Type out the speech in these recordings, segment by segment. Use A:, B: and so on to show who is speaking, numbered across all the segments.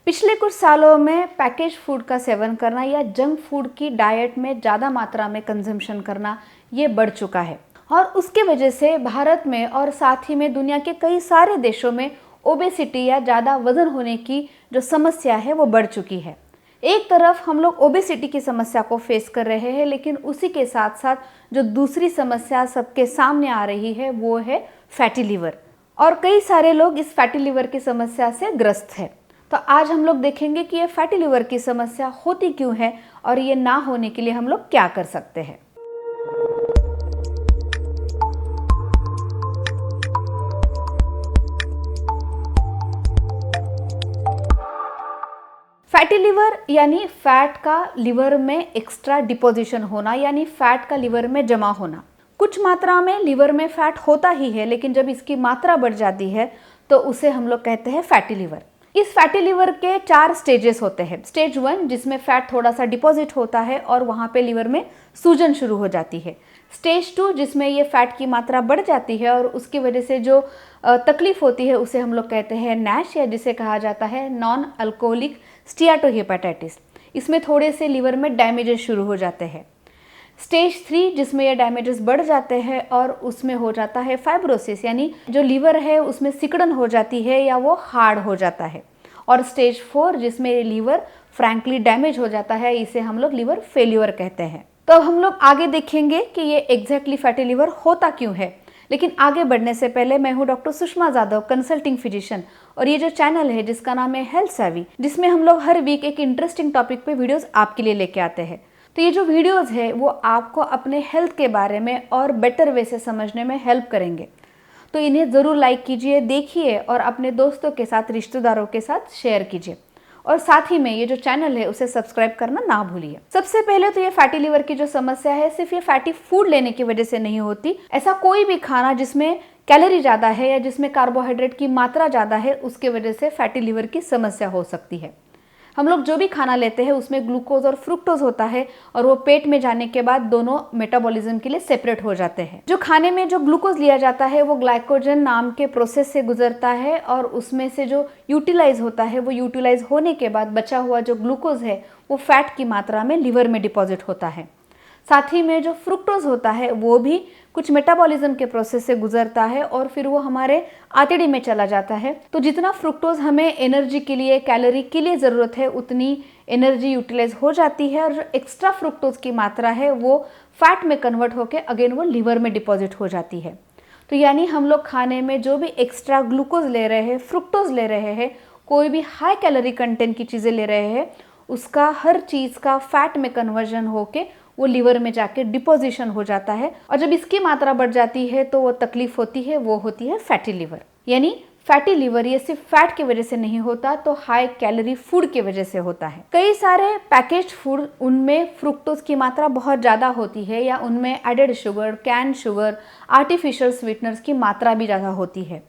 A: पिछले कुछ सालों में पैकेज फूड का सेवन करना या जंक फूड की डाइट में ज़्यादा मात्रा में कंजम्पशन करना ये बढ़ चुका है और उसके वजह से भारत में और साथ ही में दुनिया के कई सारे देशों में ओबेसिटी या ज़्यादा वजन होने की जो समस्या है वो बढ़ चुकी है। एक तरफ हम लोग ओबेसिटी की समस्या को फेस कर रहे हैं, लेकिन उसी के साथ साथ जो दूसरी समस्या सबके सामने आ रही है वो है फैटी लीवर, और कई सारे लोग इस फैटी लीवर की समस्या से ग्रस्त है। तो आज हम लोग देखेंगे कि ये फैटी लिवर की समस्या होती क्यों है और ये ना होने के लिए हम लोग क्या कर सकते हैं। फैटी लिवर यानी फैट का लिवर में एक्स्ट्रा डिपोजिशन होना, यानी फैट का लिवर में जमा होना। कुछ मात्रा में लिवर में फैट होता ही है, लेकिन जब इसकी मात्रा बढ़ जाती है तो उसे हम लोग कहते हैं फैटी लिवर। इस फैटी लिवर के 4 स्टेजेस होते हैं। स्टेज 1 जिसमें फैट थोड़ा सा डिपॉजिट होता है और वहाँ पे लिवर में सूजन शुरू हो जाती है। स्टेज 2 जिसमें ये फैट की मात्रा बढ़ जाती है और उसकी वजह से जो तकलीफ होती है उसे हम लोग कहते हैं नैश, या जिसे कहा जाता है नॉन अल्कोहलिक स्टीएटोहेपेटाइटिस। इसमें थोड़े से लिवर में डैमेजेस शुरू हो जाते हैं। स्टेज 3 जिसमें ये डैमेजेस बढ़ जाते हैं और उसमें हो जाता है फाइब्रोसिस, यानी जो लीवर है उसमें सिकुड़न हो जाती है या वो हार्ड हो जाता है। और स्टेज 4 जिसमें ये लीवर फ्रैंकली डैमेज हो जाता है, इसे हम लोग लीवर फेल्यूर कहते हैं। तो अब हम लोग आगे देखेंगे कि ये एग्जैक्टली फैटी लीवर होता क्यों है। लेकिन आगे बढ़ने से पहले मैं हूँ doctor Sushma Jadhav, consulting physician, और ये जो चैनल है जिसका नाम है हेल्थ सेवी, जिसमें हम लोग हर वीक एक इंटरेस्टिंग टॉपिक पे वीडियोस आपके लिए लेके आते हैं। तो ये जो वीडियोस है वो आपको अपने हेल्थ के बारे में और बेटर वे से समझने में हेल्प करेंगे। तो इन्हें ज़रूर लाइक कीजिए, देखिए और अपने दोस्तों के साथ, रिश्तेदारों के साथ शेयर कीजिए। और साथ ही में ये जो चैनल है उसे सब्सक्राइब करना ना भूलिए। सबसे पहले तो ये फैटी लिवर की जो समस्या है सिर्फ ये फैटी फूड लेने की वजह से नहीं होती। ऐसा कोई भी खाना जिसमें कैलोरी ज़्यादा है या जिसमें कार्बोहाइड्रेट की मात्रा ज़्यादा है, उसके वजह से फैटी लिवर की समस्या हो सकती है। हम लोग जो भी खाना लेते हैं उसमें ग्लूकोज और फ्रुक्टोज होता है और वो पेट में जाने के बाद दोनों मेटाबॉलिज्म के लिए सेपरेट हो जाते हैं। जो खाने में जो ग्लूकोज लिया जाता है वो ग्लाइकोजन नाम के प्रोसेस से गुजरता है और उसमें से जो यूटिलाइज होता है वो यूटिलाइज होने के बाद बचा हुआ जो ग्लूकोज है वो फैट की मात्रा में लिवर में डिपॉजिट होता है। साथ ही में जो फ्रुक्टोज होता है वो भी कुछ मेटाबॉलिज्म के प्रोसेस से गुजरता है और फिर वो हमारे आंतड़ी में चला जाता है। तो जितना फ्रुक्टोज हमें एनर्जी के लिए, कैलोरी के लिए ज़रूरत है, उतनी एनर्जी यूटिलाइज हो जाती है और जो एक्स्ट्रा फ्रुक्टोज की मात्रा है वो फैट में कन्वर्ट होकर अगेन वो लिवर में डिपॉजिट हो जाती है। तो यानी हम लोग खाने में जो भी एक्स्ट्रा ग्लूकोज ले रहे हैं, फ्रुक्टोज ले रहे हैं, कोई भी हाई कैलोरी कंटेंट की चीज़ें ले रहे हैं, उसका हर चीज़ का फैट में कन्वर्जन होके वो लिवर में जाके डिपोजिशन हो जाता है। और जब इसकी मात्रा बढ़ जाती है तो वो तकलीफ होती है, वो होती है फैटी लिवर। यानी फैटी लिवर ये सिर्फ फैट की वजह से नहीं होता, तो हाई कैलोरी फूड की वजह से होता है। कई सारे पैकेज्ड फूड, उनमें फ्रुक्टोज की मात्रा बहुत ज़्यादा होती है या उनमें added sugar, cane sugar, artificial sweeteners की मात्रा भी ज़्यादा होती है।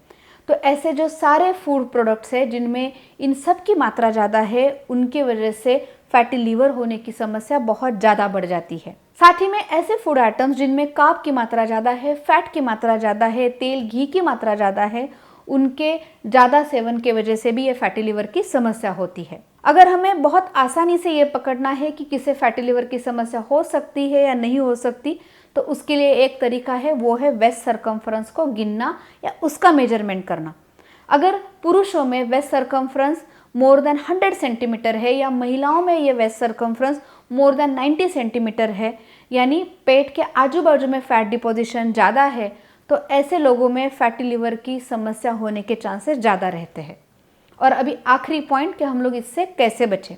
A: तो ऐसे जो सारे फूड प्रोडक्ट्स हैं जिनमें इन सब की मात्रा ज़्यादा है, उनकी वजह से फैटी लिवर होने की समस्या बहुत ज़्यादा बढ़ जाती है। साथ ही में ऐसे फूड आइटम्स जिनमें कार्ब की मात्रा ज़्यादा है, फैट की मात्रा ज़्यादा है, तेल घी की मात्रा ज़्यादा है, उनके ज़्यादा सेवन की वजह से भी ये फैटी लिवर की समस्या होती है। अगर हमें बहुत आसानी से ये पकड़ना है कि किसे फैटी लिवर की समस्या हो सकती है या नहीं हो सकती, तो उसके लिए एक तरीका है, वो है वेस्ट सर्कम्फ्रेंस को गिनना या उसका मेजरमेंट करना। अगर पुरुषों में waist circumference more than 100 centimetre है या महिलाओं में ये waist circumference more than 90 centimetre है, यानी पेट के आजू बाजू में फैट डिपोजिशन ज़्यादा है, तो ऐसे लोगों में फैटी लिवर की समस्या होने के चांसेस ज़्यादा रहते हैं। और अभी आखिरी पॉइंट कि हम लोग इससे कैसे बचें।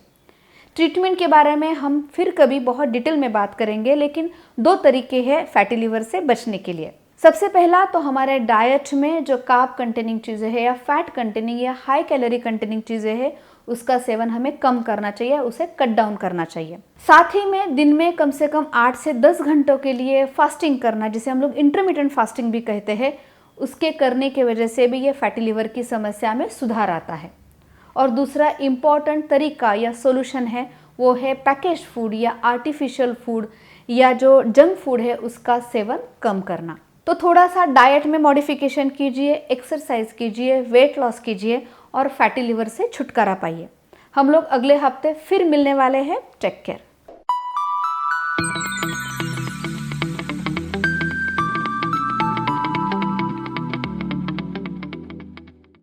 A: ट्रीटमेंट के बारे में हम फिर कभी बहुत डिटेल में बात करेंगे, लेकिन 2 तरीके हैं फैटी लिवर से बचने के लिए। सबसे पहला तो हमारे डाइट में जो कार्ब कंटेनिंग चीज़ें हैं या फैट कंटेनिंग या हाई कैलोरी कंटेनिंग चीज़ें हैं, उसका सेवन हमें कम करना चाहिए, उसे कट डाउन करना चाहिए। साथ ही में दिन में कम से कम 8 से 10 घंटों के लिए फास्टिंग करना, जिसे हम लोग इंटरमिटेंट फास्टिंग भी कहते हैं, उसके करने की वजह से भी ये फैटी लिवर की समस्या में सुधार आता है। और दूसरा इम्पॉर्टेंट तरीका या सोल्यूशन है वो है पैकेज फूड या आर्टिफिशियल फूड या जो जंक फूड है उसका सेवन कम करना। तो थोड़ा सा डाइट में मॉडिफिकेशन कीजिए, एक्सरसाइज कीजिए, वेट लॉस कीजिए और फैटी लिवर से छुटकारा पाइए। हम लोग अगले हफ्ते फिर मिलने वाले हैं। Take care.